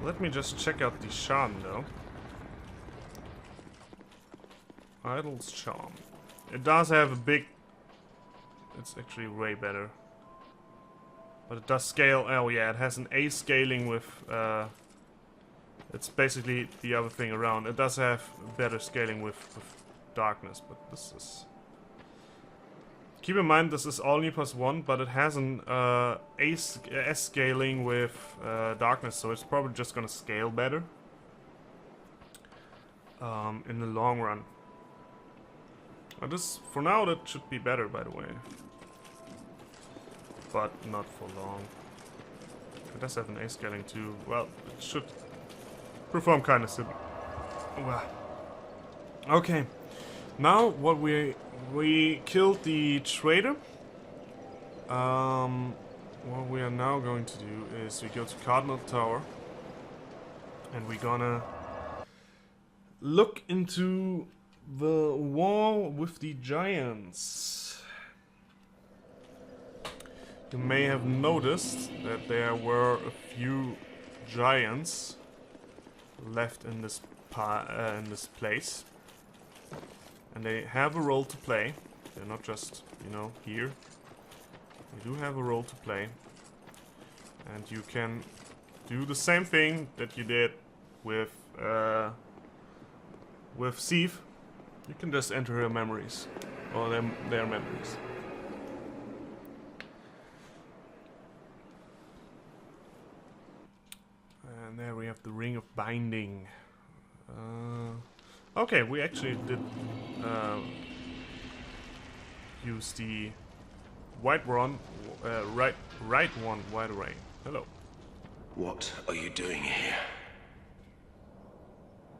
Let me just check out the charm though. Idol's charm. It does have a big... It's actually way better. But it does scale... Oh yeah, it has an A scaling with... it's basically the other thing around. It does have better scaling with darkness, but this is... Keep in mind this is only +1, but it has an S scaling with darkness, so it's probably just gonna scale better in the long run. This, for now, that should be better, by the way, but not for long. It does have an A scaling too. Well, it should perform kind of similar. Wow. Okay, now what we killed the trader. What we are now going to do is we go to Cardinal Tower and we're gonna look into the war with the giants. You may have noticed that there were a few giants left in this place. And they have a role to play. They're not just, you know, here. They do have a role to play. And you can do the same thing that you did with Steve. You can just enter her memories. Or their memories. And there we have the Ring of Binding. Okay, we actually did use the white one, right one, white array. Hello. What are you doing here?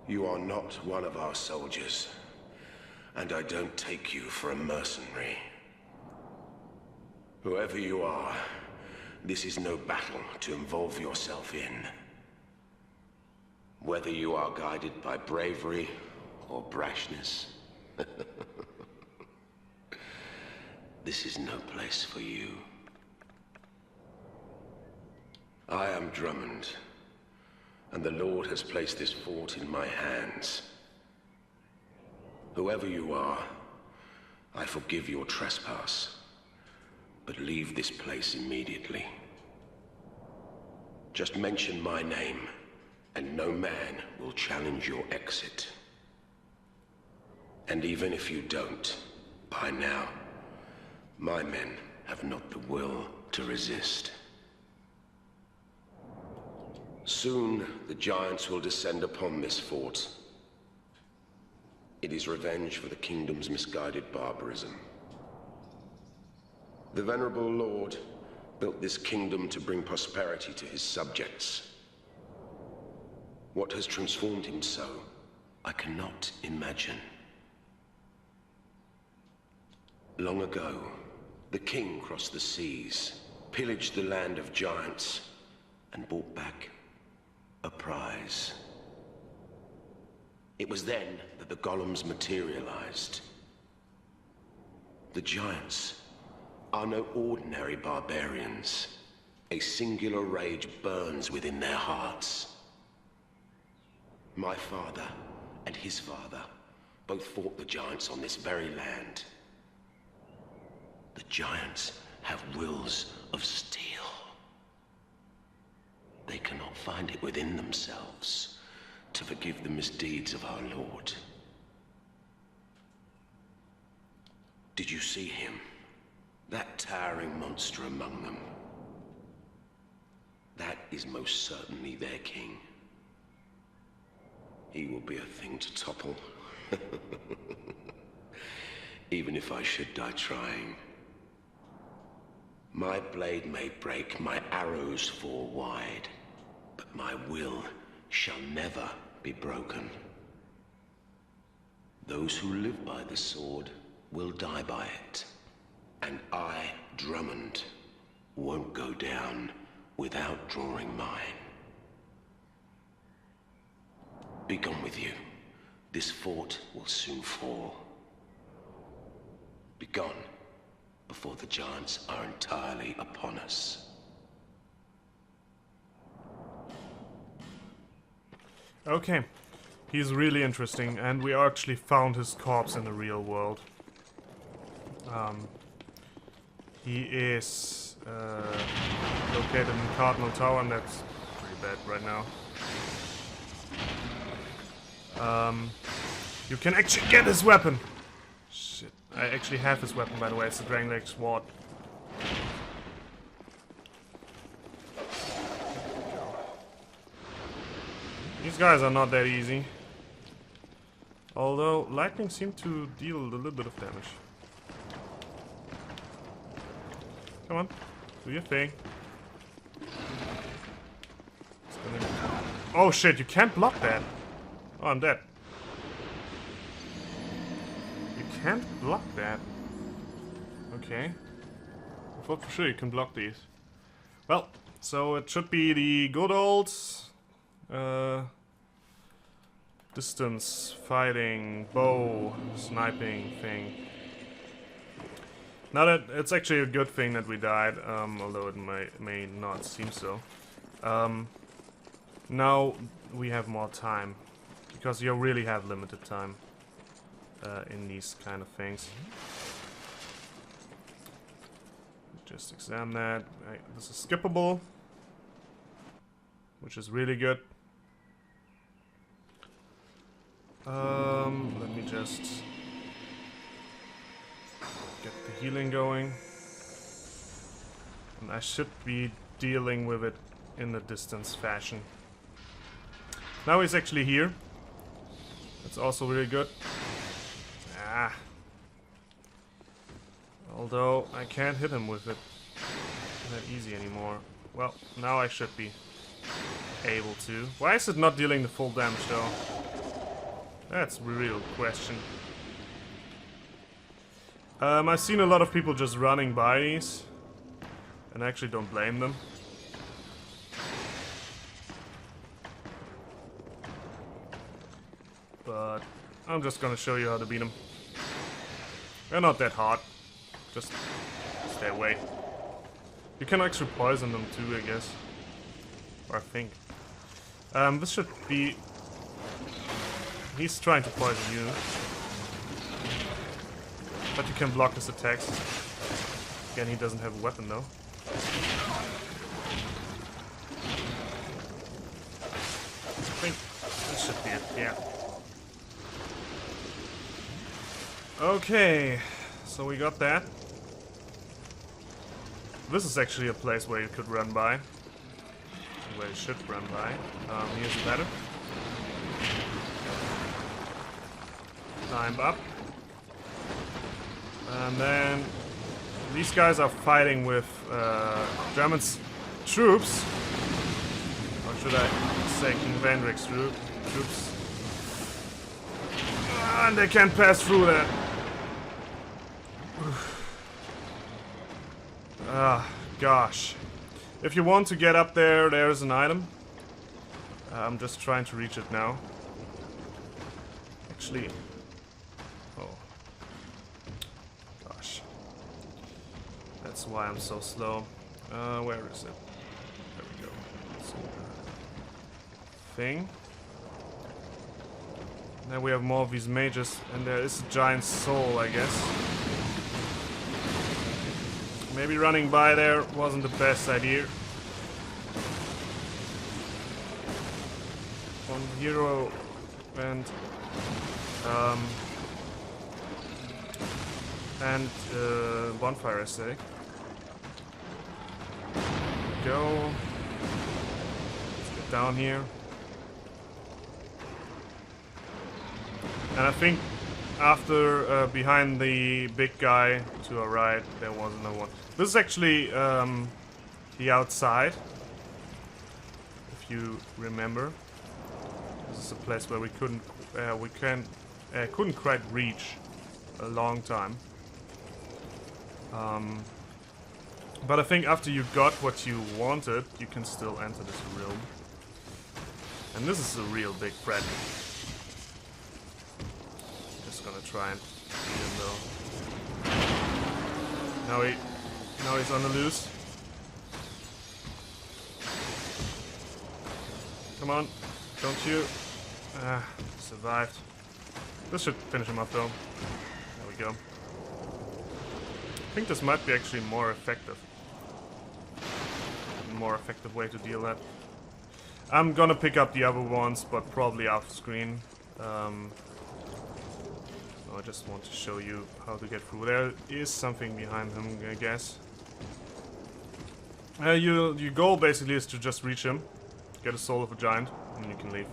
You are not one of our soldiers, and I don't take you for a mercenary. Whoever you are, this is no battle to involve yourself in. Whether you are guided by bravery or brashness, this is no place for you. I am Drummond, and the Lord has placed this fort in my hands. Whoever you are, I forgive your trespass, but leave this place immediately. Just mention my name, and no man will challenge your exit. And even if you don't, by now, my men have not the will to resist. Soon, the giants will descend upon this fort. It is revenge for the kingdom's misguided barbarism. The venerable lord built this kingdom to bring prosperity to his subjects. What has transformed him so, I cannot imagine. Long ago, the king crossed the seas, pillaged the land of giants, and brought back a prize. It was then that the golems materialized. The giants are no ordinary barbarians. A singular rage burns within their hearts. My father and his father both fought the giants on this very land. The giants have wills of steel. They cannot find it within themselves to forgive the misdeeds of our Lord. Did you see him? That towering monster among them. That is most certainly their king. He will be a thing to topple. Even if I should die trying. My blade may break, my arrows fall wide, but my will shall never be broken. Those who live by the sword will die by it, and I, Drummond, won't go down without drawing mine. Be gone with you. This fort will soon fall. Be gone before the giants are entirely upon us. Okay. He's really interesting, and we actually found his corpse in the real world. He is located in Cardinal Tower, and that's pretty bad right now. You can actually get his weapon! Shit. I actually have his weapon, by the way. It's the Dragon Lake Sword. These guys are not that easy. Although, lightning seemed to deal a little bit of damage. Come on, do your thing. Oh shit, you can't block that. Oh, I'm dead. You can't block that. Okay. I thought for sure you can block these. Well, so it should be the good old distance fighting, bow, sniping thing. Now that it's actually a good thing that we died, although it may not seem so. Now we have more time, because you really have limited time in these kind of things. Just examine that. Right, this is skippable, which is really good. Let me just get the healing going. And I should be dealing with it in a distance fashion. Now he's actually here. That's also really good. Ah. Although I can't hit him with it that easy anymore. Well, now I should be able to. Why is it not dealing the full damage though? That's a real question. I've seen a lot of people just running by these, and I actually don't blame them. But I'm just gonna show you how to beat them. They're not that hard. Just stay away. You can actually poison them too, I guess. Or I think. This should be... He's trying to poison you. But you can block his attacks. Again, he doesn't have a weapon though. I think this should be it, yeah. Okay, so we got that. This is actually a place where you could run by. Where you should run by. Here's a ladder. Climb up. And then these guys are fighting with German troops. Or should I say King Vendrick's troops. And they can't pass through that. Ah, gosh. If you want to get up there, there's an item. I'm just trying to reach it now. Actually... Oh. Gosh. That's why I'm so slow. Where is it? There we go. So, thing. Then we have more of these mages, and there is a giant soul, I guess. Maybe running by there wasn't the best idea. One hero and bonfire aesthetic. Go. Let's get down here. And I think after behind the big guy to our right, there was another one. This is actually the outside, if you remember. This is a place where we couldn't quite reach a long time. But I think after you got what you wanted, you can still enter this room. And this is a real big threat. Gonna try and beat him though. Now he's on the loose. Come on, don't you Survived. This should finish him up though. There we go. I think this might be actually more effective. A more effective way to deal that. I'm gonna pick up the other ones, but probably off screen. I just want to show you how to get through. There is something behind him, I guess. Your goal basically is to just reach him, get a soul of a giant, and you can leave.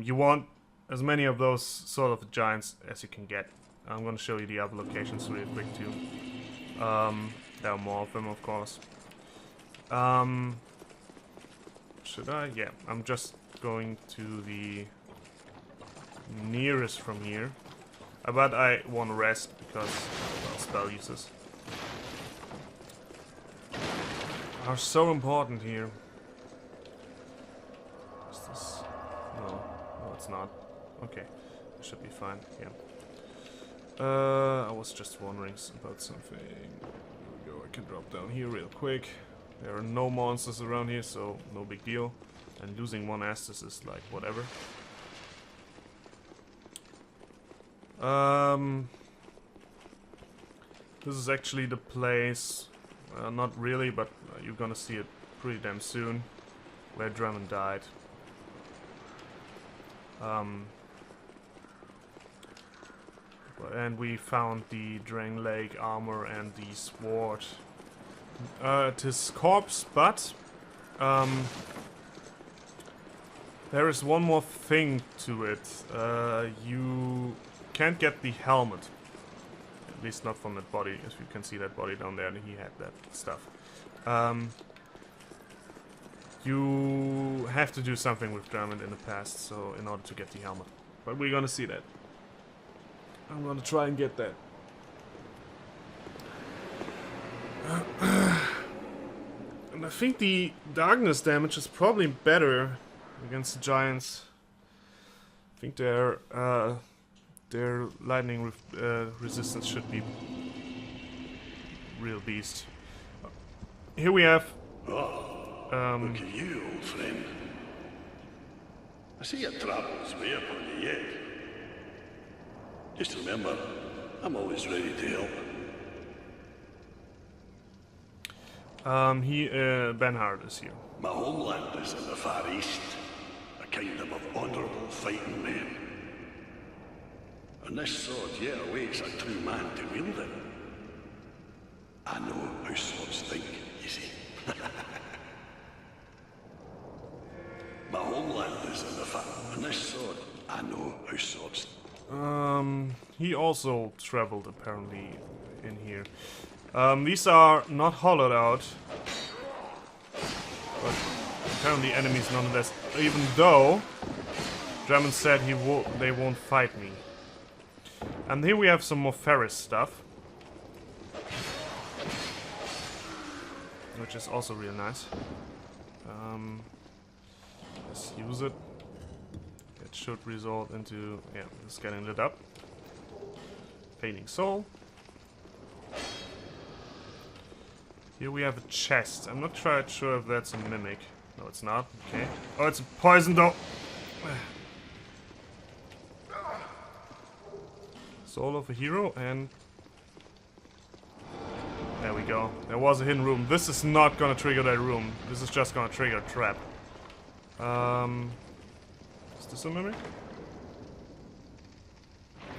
You want as many of those soul of the giants as you can get. I'm going to show you the other locations really quick too. There are more of them, of course. Should I? Yeah, I'm just going to the nearest from here. But I want to rest because, well, spell uses are so important here. Is this? No, it's not. Okay, it should be fine. Yeah. I was just wondering about something. There we go. I can drop down here real quick. There are no monsters around here, so no big deal. And losing one Estus is like whatever. This is actually the place. Not really, but you're gonna see it pretty damn soon. Where Drummond died. And we found the Drain Lake armor and the sword at his corpse, but there is one more thing to it. You can't get the helmet. At least not from that body. As you can see that body down there, and he had that stuff. You have to do something with Drummond in the past, so in order to get the helmet. But we're gonna see that. I'm gonna try and get that. And I think the darkness damage is probably better against the giants. I think their lightning resistance should be real beast. Here we have. Look at you, old friend. I see your travels way upon you yet. Just remember, I'm always ready to help. Benhard is here. My homeland is in the Far East, a kingdom of honourable fighting men. And this sword yet awaits a true man to wield it. I know how swords think, you see. My homeland is in the Far East, and this sword, I know how swords. He also traveled apparently in here. These are not hollowed out, but apparently enemies nonetheless. Even though Drummond said they won't fight me. And here we have some more Ferris stuff, which is also real nice. Let's use it. It should result into, yeah, it's getting lit up. Fading soul. Here we have a chest. I'm not quite sure if that's a mimic. No, it's not. Okay. Oh, it's a poison though. Soul of a hero, and there we go. There was a hidden room. This is not gonna trigger that room. This is just gonna trigger a trap. Is this a mimic?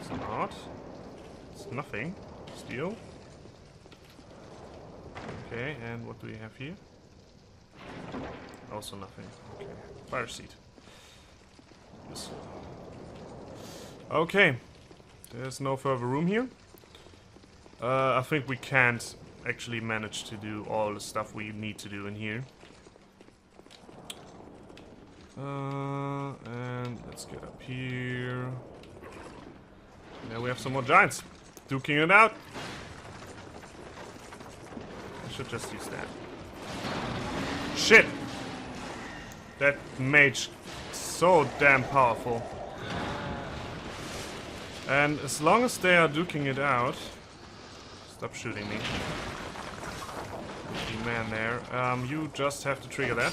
It's not. It's nothing. Steel. Okay, and what do we have here? Also nothing. Okay. Fire seed. This. Okay. There's no further room here. I think we can't actually manage to do all the stuff we need to do in here. And let's get up here. Now we have some more giants. Duking it out. I should just use that. Shit! That mage is so damn powerful. And as long as they are duking it out... Stop shooting me. The man there. You just have to trigger that.